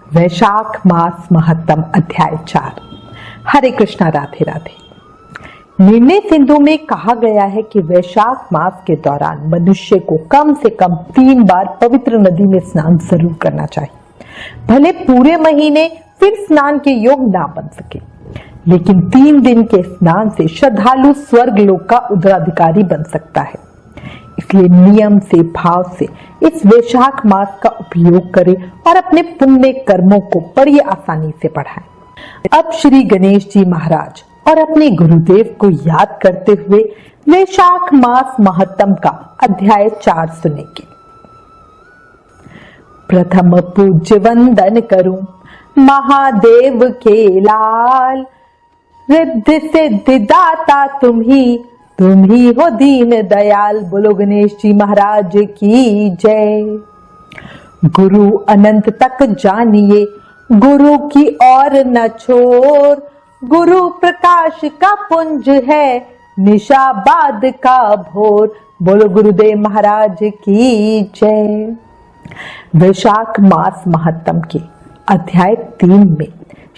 वैशाख मास महत्तम अध्याय 4। हरे कृष्णा, राधे राधे। निर्णय सिंधु में कहा गया है कि वैशाख मास के दौरान मनुष्य को कम से कम 3 बार पवित्र नदी में स्नान जरूर करना चाहिए। भले पूरे महीने फिर स्नान के योग ना बन सके, लेकिन 3 दिन के स्नान से श्रद्धालु स्वर्ग लोक का उत्तराधिकारी बन सकता है। इसलिए नियम से, भाव से इस वैशाख मास का उपयोग करें और अपने पुण्य कर्मों को बड़ी आसानी से बढ़ाएं। अब श्री गणेश जी महाराज और अपने गुरुदेव को याद करते हुए वैशाख मास महत्तम का अध्याय 4 सुनेंगे। प्रथम पूज्य वंदन करूं महादेव के लाल, रिद्धि सिद्धि दाता तुम ही हो दीन दयाल। बोलो गणेश जी महाराज की जय। गुरु अनंत तक जानिए, गुरु की और न छोर। गुरु प्रकाश का पुंज है, निशाबाद का भोर। बोलो गुरुदेव महाराज की जय। वैशाख मास महत्तम के अध्याय 3 में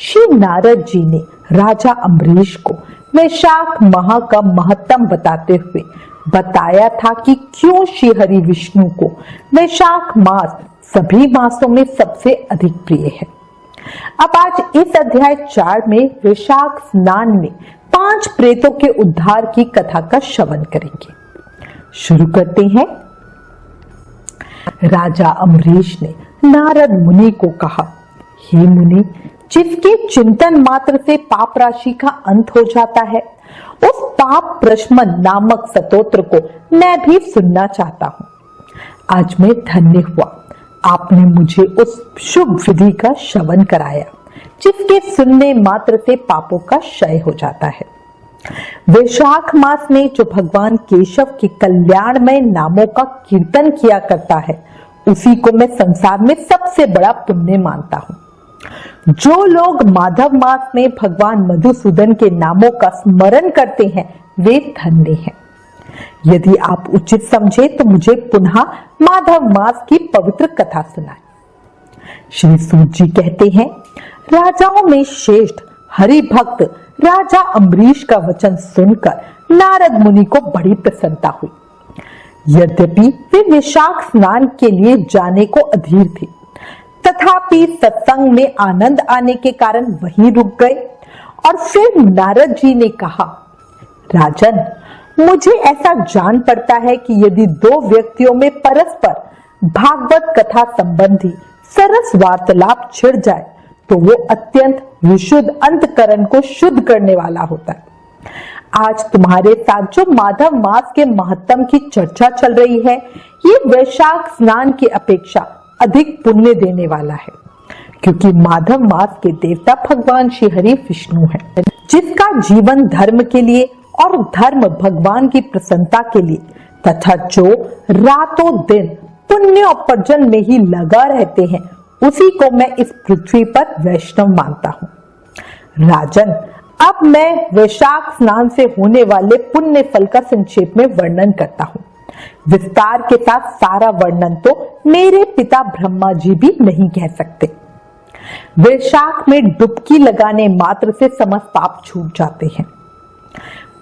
श्री नारद जी ने राजा अम्बरीश को वैशाख माह का महत्तम बताते हुए बताया था कि क्यों श्री हरि विष्णु को वैशाख मास सभी मासों में सबसे अधिक प्रिय है। अब आज इस अध्याय 4 में वैशाख स्नान में 5 प्रेतों के उद्धार की कथा का श्रवण करेंगे। शुरू करते हैं। राजा अम्बरीश ने नारद मुनि को कहा, हे मुनि, जिसके चिंतन मात्र से पाप राशि का अंत हो जाता है, उस पाप प्रशमन नामक स्तोत्र को मैं भी सुनना चाहता हूँ। आज मैं धन्य हुआ, आपने मुझे उस शुभ विधि का श्रवण कराया जिसके सुनने मात्र से पापों का क्षय हो जाता है। वैशाख मास में जो भगवान केशव के कल्याणमय नामों का कीर्तन किया करता है, उसी को मैं संसार में सबसे बड़ा पुण्य मानता हूँ। जो लोग माधव मास में भगवान मधुसूदन के नामों का स्मरण करते हैं, वे धन्य हैं। यदि आप उचित समझे तो मुझे पुनः माधव मास की पवित्र कथा सुनाएं। श्री सूत जी कहते हैं, राजाओं में श्रेष्ठ हरि भक्त राजा अम्बरीश का वचन सुनकर नारद मुनि को बड़ी प्रसन्नता हुई। यद्यपि वे वैशाख स्नान के लिए जाने को अधीर थे, तथापि सत्संग में आनंद आने के कारण वहीं रुक गए। और फिर नारद जी ने कहा, राजन, मुझे ऐसा जान पड़ता है कि यदि 2 व्यक्तियों में परस्पर भागवत कथा संबंधी सरस वार्तालाप छिड़ जाए तो वो अत्यंत विशुद्ध अंतकरण को शुद्ध करने वाला होता है। आज तुम्हारे साथ जो माधव मास के महत्तम की चर्चा चल रही है, ये वैशाख स्नान की अपेक्षा अधिक पुण्य देने वाला है, क्योंकि माधव मास के देवता भगवान श्री हरि विष्णु है, जिसका जीवन धर्म के लिए और धर्म भगवान की प्रसन्नता के लिए तथा जो रातों दिन पुण्योपार्जन में ही लगा रहते हैं, उसी को मैं इस पृथ्वी पर वैष्णव मानता हूँ। राजन, अब मैं वैशाख स्नान से होने वाले पुण्य फल का संक्षेप में वर्णन करता हूँ। विस्तार के साथ सारा वर्णन तो मेरे पिता ब्रह्मा जी भी नहीं कह सकते। वैशाख में डुबकी लगाने मात्र से समस्त पाप छूट जाते हैं।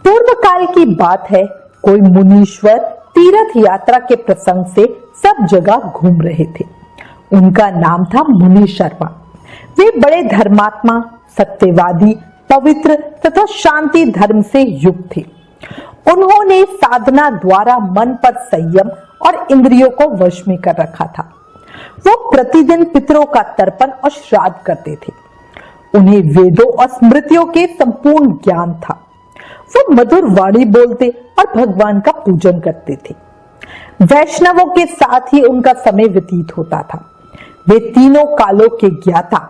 पूर्व काल की बात है, कोई मुनीश्वर तीर्थ यात्रा के प्रसंग से सब जगह घूम रहे थे। उनका नाम था मुनि शर्मा। वे बड़े धर्मात्मा, सत्यवादी, पवित्र तथा शांति धर्म से युक्त थे। उन्होंने साधना द्वारा मन पर संयम और इंद्रियों को वश में कर रखा था। वो प्रतिदिन पितरों का तर्पण और श्राद्ध करते थे। उन्हें वेदों और स्मृतियों के संपूर्ण ज्ञान था। वो मधुर वाणी बोलते और भगवान का पूजन करते थे। वैष्णवों के साथ ही उनका समय व्यतीत होता था। वे तीनों कालों के ज्ञाता,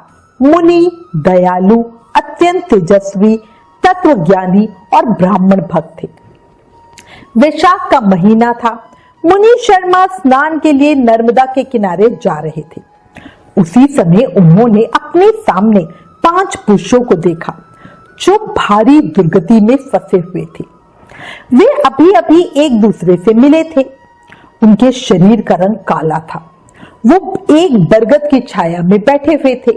मुनि, दयालु, अत्यंत तेजस्वी, तत्वज्ञानी और ब्राह्मण भक्त थे। वैशाख का महीना था। मुनि शर्मा स्नान के लिए नर्मदा के किनारे जा रहे थे। उसी समय उन्होंने अपने सामने 5 पुरुषों को देखा जो भारी दुर्गति में फंसे हुए थे। वे अभी अभी एक दूसरे से मिले थे। उनके शरीर का रंग काला था। वो एक बरगद की छाया में बैठे हुए थे।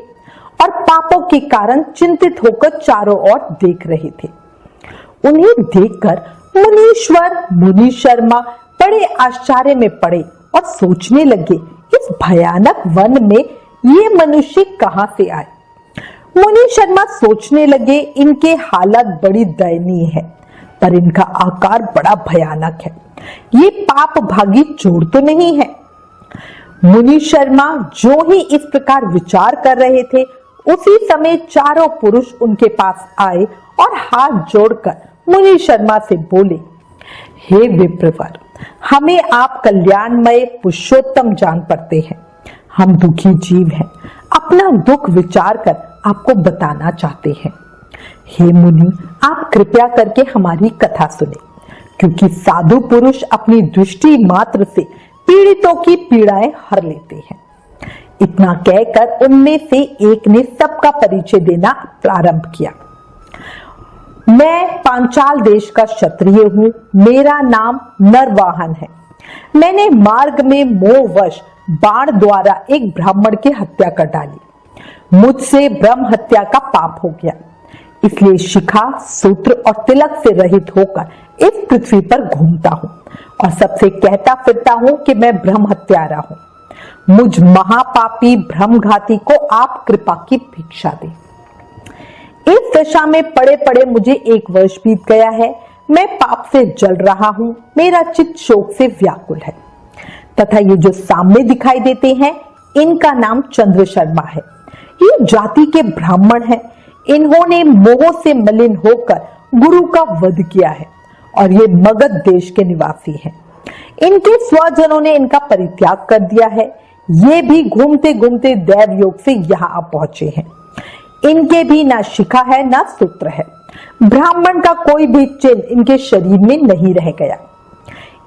और पापों के कारण चिंतित होकर चारों ओर देख रहे थे। उन्हें देखकर मुनीश्वर मुनि शर्मा बड़े आश्चर्य में पड़े और सोचने लगे, इस भयानक वन में ये मनुष्य कहां से आए। मुनि शर्मा सोचने लगे, इनके हालत बड़ी दयनीय है, पर इनका आकार बड़ा भयानक है। ये पाप भागी चोर तो नहीं है। मुनि शर्मा जो ही इस प्रकार विचार कर रहे थे, उसी समय चारों पुरुष उनके पास आए और हाथ जोड़कर मुनि शर्मा से बोले, हे विप्रवर, हमें आप कल्याणमय पुरुषोत्तम जान पड़ते हैं। हम दुखी जीव हैं, अपना दुख विचार कर आपको बताना चाहते हैं। हे मुनि, आप कृपया करके हमारी कथा सुने, क्योंकि साधु पुरुष अपनी दृष्टि मात्र से पीड़ितों की पीड़ाएं हर लेते हैं। इतना कहकर उनमें से एक ने सबका परिचय देना प्रारंभ किया। मैं पांचाल देश का क्षत्रिय हूं, मेरा नाम नरवाहन है। मैंने मार्ग में मोहवश बाण द्वारा एक ब्राह्मण की हत्या कर डाली। मुझसे ब्रह्म हत्या का पाप हो गया, इसलिए शिखा, सूत्र और तिलक से रहित होकर इस पृथ्वी पर घूमता हूं और सबसे कहता फिरता हूं कि मैं ब्रह्म हत्यारा हूं। मुझ महापापी ब्रह्मघाती को आप कृपा की भिक्षा दें। इस दशा में पड़े पड़े मुझे 1 वर्ष बीत गया है। मैं पाप से जल रहा हूं, मेरा चित्त शोक से व्याकुल है। तथा ये जो सामने दिखाई देते हैं, इनका नाम चंद्र शर्मा है। ये जाति के ब्राह्मण हैं। इन्होंने मोह से मलिन होकर गुरु का वध किया है और ये मगध देश के निवासी हैं। इनके स्वजनों ने इनका परित्याग कर दिया है। ये भी घूमते घूमते दैव योग से यहाँ आ पहुंचे हैं। इनके भी ना शिखा है ना सूत्र है। ब्राह्मण का कोई भी चिन्ह इनके शरीर में नहीं रह गया।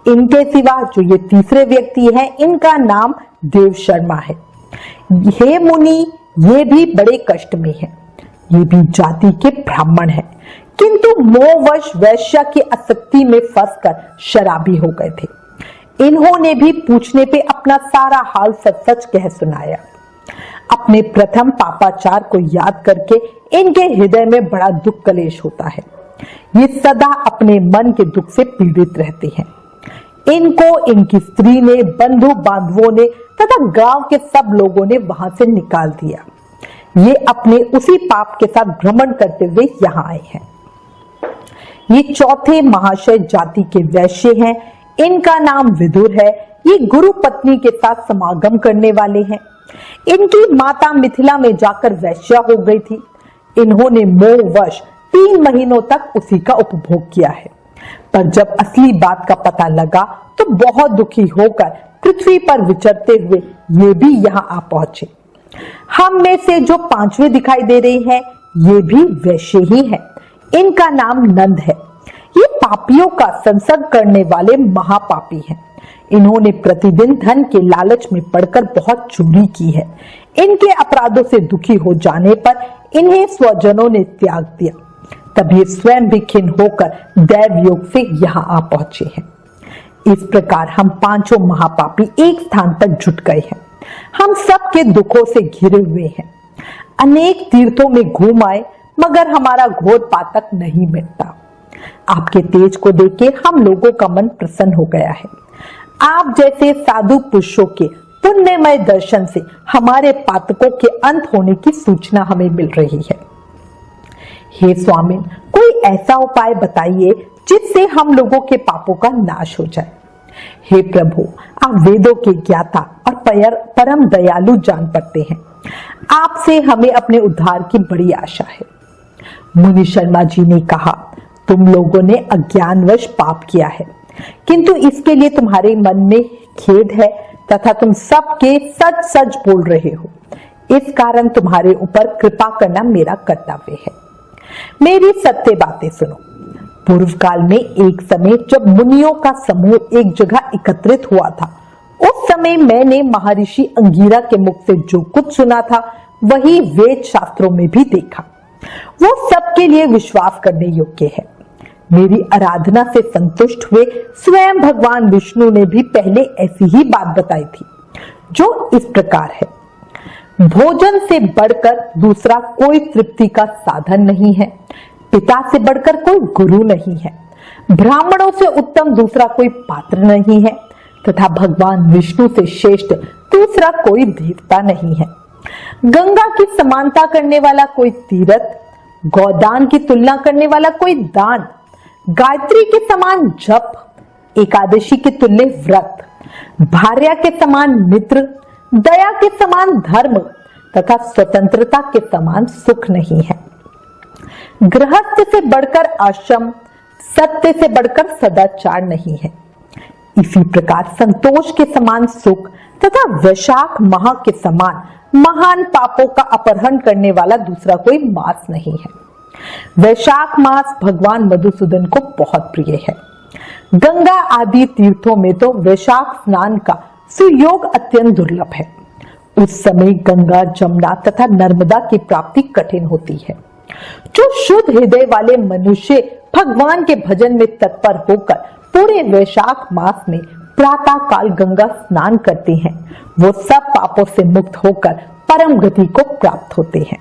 इनके सिवा जो ये तीसरे व्यक्ति हैं, इनका नाम देव शर्मा है। हे मुनि, ये भी बड़े कष्ट में है। ये भी जाति के ब्राह्मण हैं, किंतु मोहवश वैश्या की आसक्ति में फंसकर शराबी हो गए थे। इन्होंने भी पूछने पे अपना सारा हाल सच सच कह सुनाया। अपने प्रथम पापाचार को याद करके इनके हृदय में बड़ा दुख कलेश होता है। ये सदा अपने मन के दुख से पीड़ित रहते हैं। इनको इनकी स्त्री ने, बंधु बांधवों ने तथा गांव के सब लोगों ने वहां से निकाल दिया। ये अपने उसी पाप के साथ भ्रमण करते हुए यहाँ आए हैं। ये चौथे महाशय जाति के वैश्य हैं। इनका नाम विदुर है। ये गुरु पत्नी के साथ समागम करने वाले हैं। इनकी माता मिथिला में जाकर वैश्या हो गई थी। इन्होंने मोहवश 3 महीनों तक उसी का उपभोग किया है, पर जब असली बात का पता लगा तो बहुत दुखी होकर पृथ्वी पर विचरते हुए ये भी यहाँ आ पहुंचे। हम में से जो 5वें दिखाई दे रहे हैं, ये भी वैश्य ही हैं। इनका नाम नंद है। ये पापियों का संसर्ग करने वाले महापापी हैं। इन्होंने प्रतिदिन धन के लालच में पड़कर बहुत चोरी की है। इनके अपराधों से दुखी हो जाने पर इन्हें स्वजनों ने त्याग दिया। तभी स्वयं भी खिन्न होकर दैव योग से यहाँ आ पहुंचे हैं। इस प्रकार हम 5 महापापी एक स्थान पर जुट गए हैं। हम सबके दुखों से घिरे हुए हैं। अनेक तीर्थों में घूम आए, मगर हमारा घोर पातक नहीं मिटता। आपके तेज को देख के हम लोगों का मन प्रसन्न हो गया है। आप जैसे साधु पुरुषों के पुण्यमय दर्शन से हमारे पातकों के अंत होने की सूचना हमें मिल रही है। हे स्वामी, कोई ऐसा उपाय बताइए जिससे हम लोगों के पापों का नाश हो जाए। हे प्रभु, आप वेदों के ज्ञाता और परम दयालु जान पड़ते हैं। आपसे हमें अपने उद्धार की बड़ी आशा है। मुनि शर्मा जी ने कहा, तुम लोगों ने अज्ञानवश पाप किया है, किंतु इसके लिए तुम्हारे मन में खेद है तथा तुम सबके सच सच बोल रहे हो। इस कारण तुम्हारे ऊपर कृपा करना मेरा कर्तव्य है। मेरी सत्य बातें सुनो। पूर्व काल में एक समय जब मुनियों का समूह एक जगह एकत्रित हुआ था, उस समय मैंने महर्षि अंगीरा के मुख से जो कुछ सुना था, वही वेद शास्त्रों में भी देखा। वो सबके लिए विश्वास करने योग्य है। मेरी आराधना से संतुष्ट हुए स्वयं भगवान विष्णु ने भी पहले ऐसी ही बात बताई थी, जो इस प्रकार है। भोजन से बढ़कर दूसरा कोई तृप्ति का साधन नहीं है। पिता से बढ़कर कोई गुरु नहीं है। ब्राह्मणों से उत्तम दूसरा कोई पात्र नहीं है तथा भगवान विष्णु से श्रेष्ठ दूसरा कोई देवता नहीं है। गंगा की समानता करने वाला कोई तीर्थ, गौदान की तुलना करने वाला कोई दान, गायत्री के समान जप, एकादशी के तुल्य व्रत, भार्या के समान मित्र, दया के समान धर्म तथा स्वतंत्रता के समान सुख नहीं है। गृहस्थ से बढ़कर आश्रम, सत्य से बढ़कर सदाचार नहीं है। इसी प्रकार संतोष के समान सुख तथा वैशाख माह के समान महान पापों का अपहरण करने वाला दूसरा कोई मास नहीं है। वैशाख मास भगवान मधुसूदन को बहुत प्रिय है। गंगा आदि तीर्थों में तो वैशाख स्नान का सुयोग अत्यंत दुर्लभ है। उस समय गंगा, जमुना तथा नर्मदा की प्राप्ति कठिन होती है। जो शुद्ध हृदय वाले मनुष्य भगवान के भजन में तत्पर होकर पूरे वैशाख मास में प्रातः काल गंगा स्नान करते हैं, वो सब पापों से मुक्त होकर परम गति को प्राप्त होते हैं।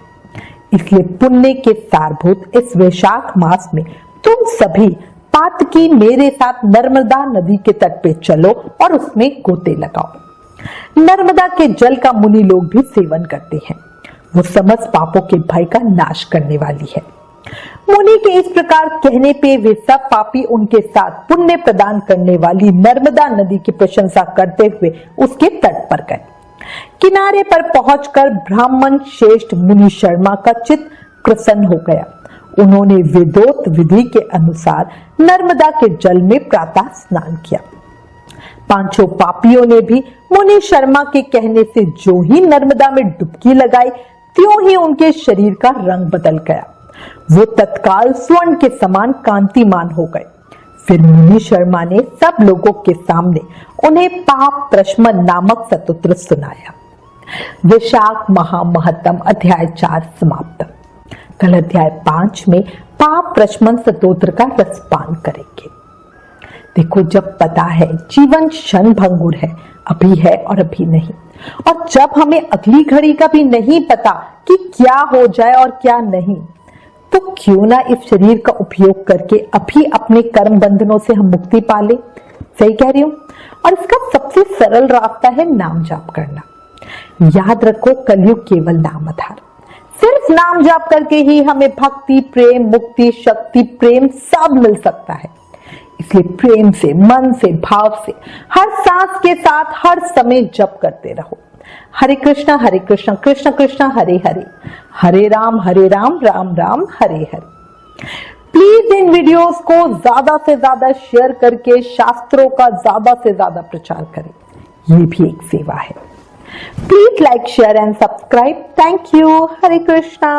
इसलिए पुण्य के सारभूत इस वैशाख मास में तुम सभी पातकी मेरे साथ नर्मदा नदी के तट पे चलो और उसमें गोते लगाओ। नर्मदा के जल का मुनि लोग भी सेवन करते हैं। वो समस्त पापों के भय का नाश करने वाली है। मुनि के इस प्रकार कहने पे वे सब पापी उनके साथ पुण्य प्रदान करने वाली नर्मदा नदी की प्रशंसा करते हुए उसके तट पर गए। किनारे पर पहुंचकर ब्राह्मण श्रेष्ठ मुनि शर्मा का चित्त प्रसन्न हो गया। उन्होंने वेदोक्त विधि के अनुसार नर्मदा के जल में प्रातः स्नान किया। पांचों पापियों ने भी मुनि शर्मा के कहने से जो ही नर्मदा में डुबकी लगाई, त्यों ही उनके शरीर का रंग बदल गया। वो तत्काल स्वर्ण के समान कांतिमान हो गए। फिर मुनि शर्मा ने सब लोगों के सामने उन्हें पाप प्रशमन नामक स्तोत्र सुनाया। वैशाख महामहत्तम अध्याय 4 समाप्त। कल अध्याय 5 में पाप प्रशमन स्तोत्र का रसपान करेंगे। देखो, जब पता है जीवन क्षण भंगुर है, अभी है और अभी नहीं, और जब हमें अगली घड़ी का भी नहीं पता कि क्या हो जाए और क्या नहीं, तो क्यों ना इस शरीर का उपयोग करके अभी अपने कर्म बंधनों से हम मुक्ति पा ले। सही कह रही हूं। और इसका सबसे सरल रास्ता है नाम जाप करना। याद रखो, कलयुग केवल नाम आधार। सिर्फ नाम जाप करके ही हमें भक्ति, प्रेम, मुक्ति, शक्ति, प्रेम सब मिल सकता है। इसलिए प्रेम से, मन से, भाव से हर सांस के साथ हर समय जप करते रहो। हरे कृष्णा कृष्ण कृष्ण हरे हरे, हरे Ram Ram Ram Hare Hare. Please in videos को ज्यादा से ज्यादा शेयर करके शास्त्रों का ज्यादा से ज्यादा प्रचार करें। ये भी एक सेवा है। Please like, share and subscribe. Thank you. Hare Krishna.